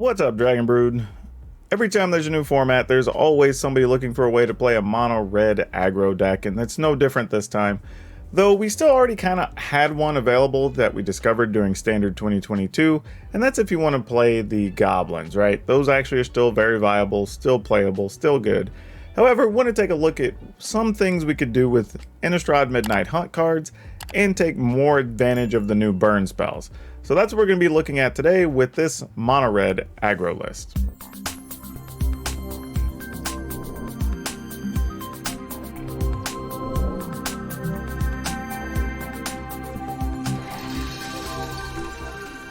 What's up, Dragon Brood? Every time there's a new format, there's always somebody looking for a way to play a Mono Red Aggro deck, and it's no different this time. Though we still already kind of had one available that we discovered during Standard 2022, and that's if you want to play the Goblins, right? Those actually are still very viable, still playable, still good. However, we want to take a look at some things we could do with Innistrad Midnight Hunt cards and take more advantage of the new burn spells. So that's what we're going to be looking at today with this Mono Red Aggro list.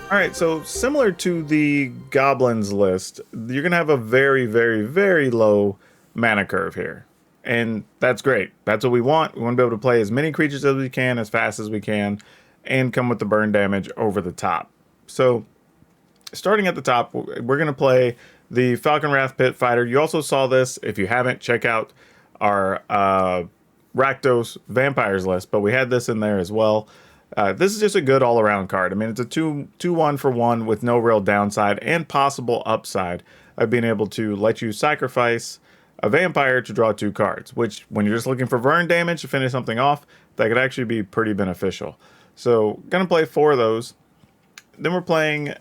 Alright, so similar to the Goblins list, you're going to have a very low mana curve here. And that's great. That's what we want. We want to be able to play as many creatures as we can, as fast as we can, and come with the burn damage over the top. So, starting at the top, we're going to play the Falconwrath Pit Fighter. You also saw this. If you haven't, check out our Rakdos Vampires list, but we had this in there as well. This is just a good all-around card. I mean, it's a 2-1 for 1 with no real downside and possible upside of being able to let you sacrifice a vampire to draw 2 cards, which when you're just looking for burn damage to finish something off, that could actually be pretty beneficial. So, gonna play 4 of those. Then we're playing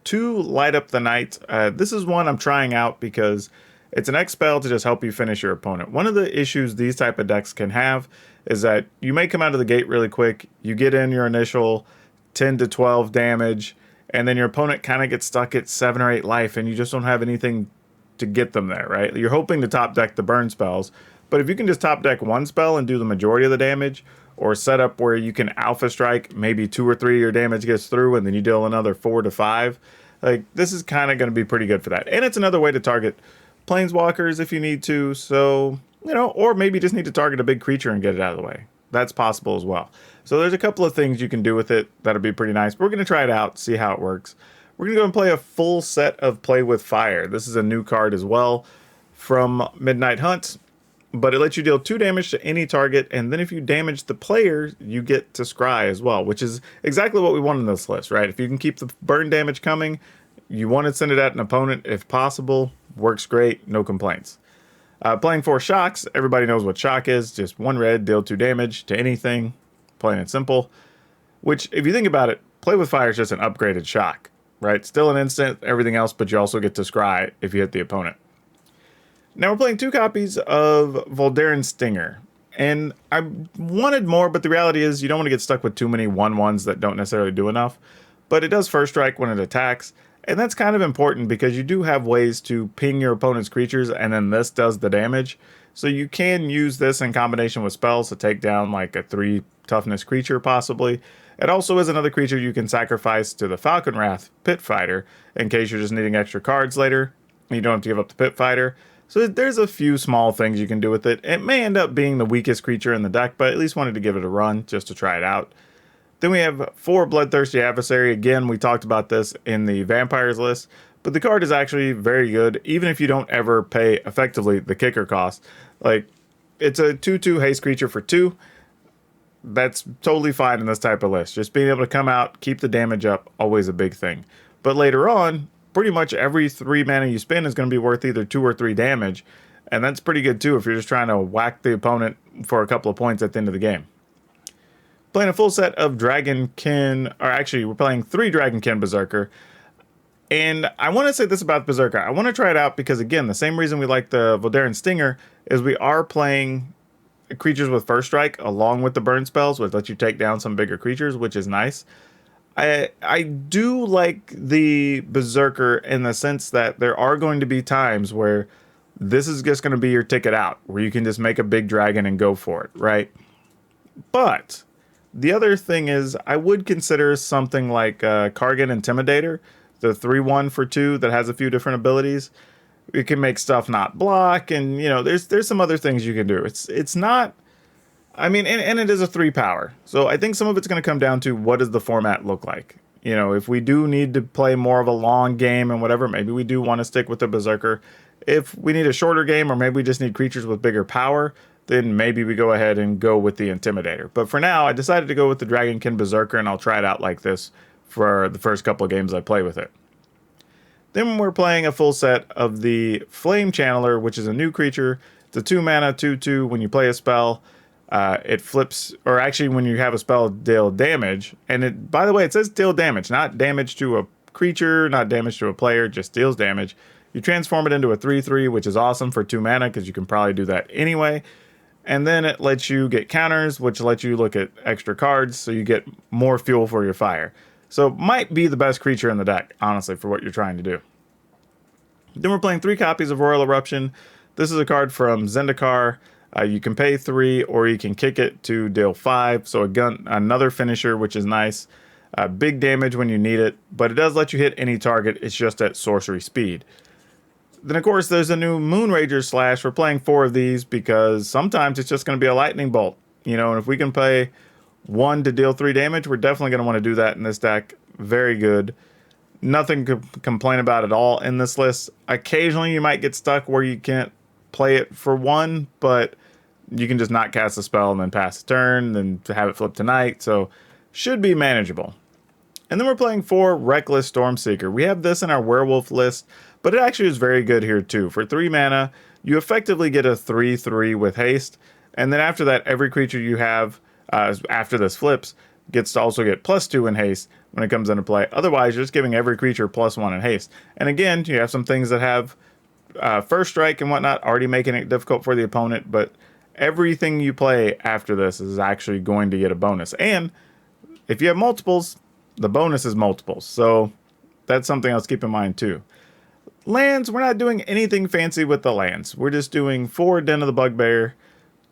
2 Light Up the Night. This is one I'm trying out because it's an X spell to just help you finish your opponent. One of the issues these type of decks can have is that you may come out of the gate really quick, you get in your initial 10 to 12 damage, and then your opponent kind of gets stuck at 7 or 8 life, and you just don't have anything to get them there, right? You're hoping to top deck the burn spells, but if you can just top deck 1 spell and do the majority of the damage, or set up where you can alpha strike, maybe 2 or 3 of your damage gets through, and then you deal another 4 to 5, like, this is kind of going to be pretty good for that. And it's another way to target planeswalkers if you need to, so, you know, or maybe you just need to target a big creature and get it out of the way. That's possible as well. So there's a couple of things you can do with it that'll be pretty nice. But we're going to try it out, see how it works. We're going to go and play a full set of Play with Fire. This is a new card as well from Midnight Hunt, but it lets you deal 2 damage to any target, and then if you damage the player, you get to scry as well, which is exactly what we want in this list, right? If you can keep the burn damage coming, you want to send it at an opponent if possible. Works great, no complaints. Playing 4 Shocks, everybody knows what Shock is, just 1 red, deal 2 damage to anything, plain and simple. Which, if you think about it, Play with Fire is just an upgraded Shock, right? Still an instant, everything else, but you also get to scry if you hit the opponent. Now we're playing 2 copies of Voldaren Stinger, and I wanted more, but the reality is you don't want to get stuck with too many 1/1s that don't necessarily do enough, but it does first strike when it attacks, and that's kind of important because you do have ways to ping your opponent's creatures, and then this does the damage, so you can use this in combination with spells to take down like a 3 toughness creature possibly. It also is another creature you can sacrifice to the Falconwrath Pit Fighter in case you're just needing extra cards later, and you don't have to give up the Pit Fighter. So there's a few small things you can do with it. It may end up being the weakest creature in the deck, but at least wanted to give it a run just to try it out. Then we have 4 Bloodthirsty Adversary. Again, we talked about this in the Vampires list, but the card is actually very good, even if you don't ever pay effectively the kicker cost. Like, it's a 2/2 haste creature for 2. That's totally fine in this type of list. Just being able to come out, keep the damage up, always a big thing. But later on, pretty much every 3 mana you spend is going to be worth either 2 or 3 damage, and that's pretty good too if you're just trying to whack the opponent for a couple of points at the end of the game. Playing a full set of Dragonkin, or actually we're playing 3 Dragonkin Berserker, and I want to say this about Berserker. I want to try it out because, again, the same reason we like the Voldaren Stinger is we are playing creatures with first strike along with the burn spells, which let you take down some bigger creatures, which is nice. I do like the Berserker in the sense that there are going to be times where this is just going to be your ticket out, where you can just make a big dragon and go for it, right? But the other thing is I would consider something like Kargan Intimidator, the 3/1 for 2 that has a few different abilities. It can make stuff not block, and you know, there's some other things you can do. It's not, I mean, and it is a 3 power. So I think some of it's going to come down to what does the format look like. You know, if we do need to play more of a long game and whatever, maybe we do want to stick with the Berserker. If we need a shorter game, or maybe we just need creatures with bigger power, then maybe we go ahead and go with the Intimidator. But for now, I decided to go with the Dragonkin Berserker, and I'll try it out like this for the first couple of games I play with it. Then we're playing a full set of the Flame Channeler, which is a new creature. It's a 2 mana 2/2. When you play a spell, it flips, or actually when you have a spell, deal damage. And it, by the way, it says deal damage, not damage to a creature, not damage to a player, just deals damage. You transform it into a 3/3, which is awesome for 2 mana because you can probably do that anyway. And then it lets you get counters, which lets you look at extra cards, so you get more fuel for your fire. So might be the best creature in the deck, honestly, for what you're trying to do. Then we're playing 3 copies of Royal Eruption. This is a card from Zendikar. You can pay 3, or you can kick it to deal 5. So another finisher, which is nice. Big damage when you need it, but it does let you hit any target. It's just at sorcery speed. Then, of course, there's a new Moonrager Slash. We're playing 4 of these because sometimes it's just going to be a lightning bolt. You know, and if we can play 1 to deal 3 damage, we're definitely going to want to do that in this deck. Very good. Nothing to complain about at all in this list. Occasionally, you might get stuck where you can't play it for 1, but you can just not cast a spell and then pass a turn, then to have it flip tonight. So, should be manageable. And then we're playing 4 Reckless Stormseeker. We have this in our Werewolf list, but it actually is very good here too. For 3 mana, you effectively get a 3/3 with haste, and then after that, every creature you have after this flips gets to also get +2 in haste when it comes into play. Otherwise, you're just giving every creature +1 in haste. And again, you have some things that have first strike and whatnot, already making it difficult for the opponent, but everything you play after this is actually going to get a bonus. And if you have multiples, the bonus is multiples. So that's something else to keep in mind too. Lands, we're not doing anything fancy with the lands. We're just doing 4 Den of the Bugbear,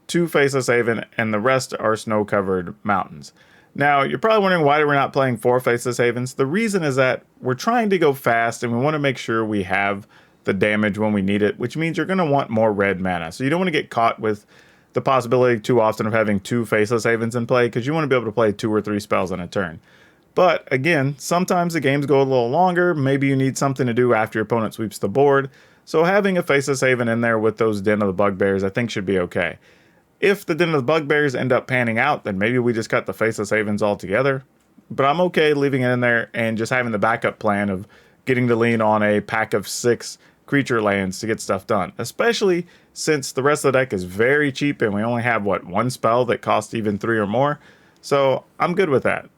2 Faceless Haven, and the rest are snow-covered mountains. Now, you're probably wondering why we're not playing 4 Faceless Havens. The reason is that we're trying to go fast, and we want to make sure we have the damage when we need it, which means you're going to want more red mana. So you don't want to get caught with the possibility too often of having 2 Faceless Havens in play, because you want to be able to play 2 or 3 spells in a turn. But again, sometimes the games go a little longer. Maybe you need something to do after your opponent sweeps the board. So having a Faceless Haven in there with those Den of the Bugbears, I think should be okay. If the Den of the Bugbears end up panning out, then maybe we just cut the Faceless Havens altogether. But I'm okay leaving it in there and just having the backup plan of getting to lean on a pack of 6 creature lands to get stuff done. Especially since the rest of the deck is very cheap and we only have, 1 spell that costs even 3 or more. So I'm good with that.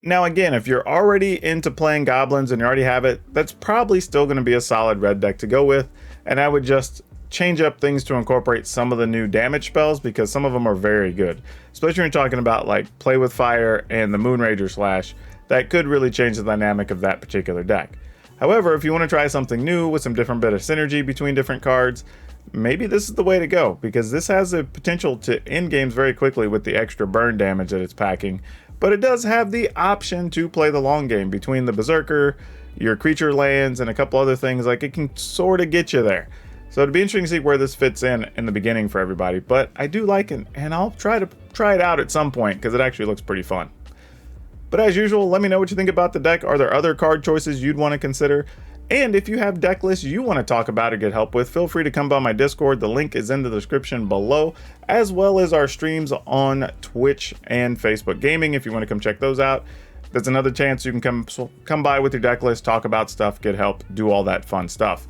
Now again, if you're already into playing goblins and you already have it, that's probably still going to be a solid red deck to go with. And I would just change up things to incorporate some of the new damage spells because some of them are very good. Especially when you're talking about like Play with Fire and the Moonrager Slash, that could really change the dynamic of that particular deck. However, if you want to try something new with some different bit of synergy between different cards, maybe this is the way to go because this has the potential to end games very quickly with the extra burn damage that it's packing. But it does have the option to play the long game between the Berserker, your creature lands, and a couple other things. Like, it can sort of get you there. So it'd be interesting to see where this fits in the beginning for everybody. But I do like it, and I'll try it out at some point because it actually looks pretty fun. But as usual, let me know what you think about the deck. Are there other card choices you'd want to consider? And if you have deck lists you want to talk about or get help with, feel free to come by my Discord. The link is in the description below, as well as our streams on Twitch and Facebook Gaming if you want to come check those out. That's another chance you can come by with your deck list, talk about stuff, get help, do all that fun stuff.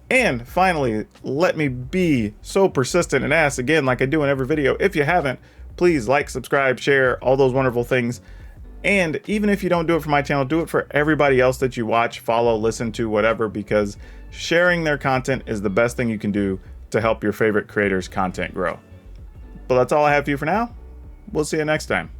And finally, let me be so persistent and ask again, like I do in every video, if you haven't, please like, subscribe, share, all those wonderful things. And even if you don't do it for my channel, do it for everybody else that you watch, follow, listen to, whatever, because sharing their content is the best thing you can do to help your favorite creators' content grow. But that's all I have for you for now. We'll see you next time.